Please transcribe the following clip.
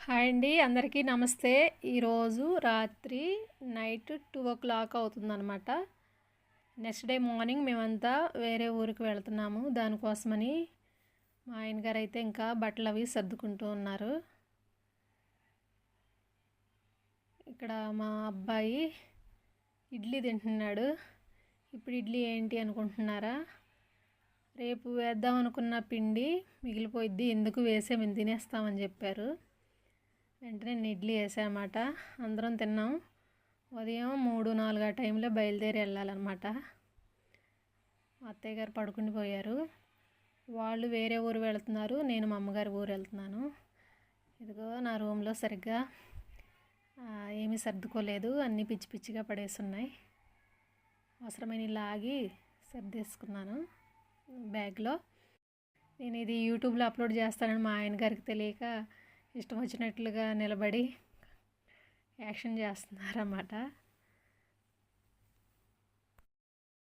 Hi అండి, అందరికీ నమస్తే. ఈరోజు రాత్రి నైట్ 2 o'clock అవుతుందన్నమాట. నెక్స్ట్ డే మార్నింగ్ మేమంతా వేరే ఊరికి వెళ్తున్నాము. దానికోసమని మా ఆయన గారు అయితే ఇంకా బట్టలు అవి సర్దుకుంటూ ఉన్నారు. ఇక్కడ మా అబ్బాయి ఇడ్లీ తింటున్నాడు. ఇప్పుడు ఇడ్లీ ఏంటి అనుకుంటున్నారా? రేపు వేద్దాం అనుకున్న పిండి మిగిలిపోయిద్ది, ఎందుకు వేసే మేము తినేస్తామని చెప్పారు. వెంటనే నేను ఇడ్లీ వేసామాట. అందరం తిన్నాం. ఉదయం 3-4 ఆ టైంలో బయలుదేరి వెళ్ళాలన్నమాట. మా అత్తయ్య గారు పడుకుని పోయారు. వాళ్ళు వేరే ఊరు వెళ్తున్నారు, నేను మా అమ్మగారి ఊరు వెళ్తున్నాను. ఇదిగో నా రూమ్లో సరిగ్గా ఏమీ సర్దుకోలేదు, అన్నీ పిచ్చి పిచ్చిగా పడేస్తున్నాయి. అవసరమైన లాగి సర్దేసుకున్నాను బ్యాగ్లో. నేను ఇది యూట్యూబ్లో అప్లోడ్ చేస్తానని మా ఆయన గారికి తెలియక ఇష్టం వచ్చినట్లుగా నిలబడి యాక్షన్ చేస్తున్నారన్నమాట.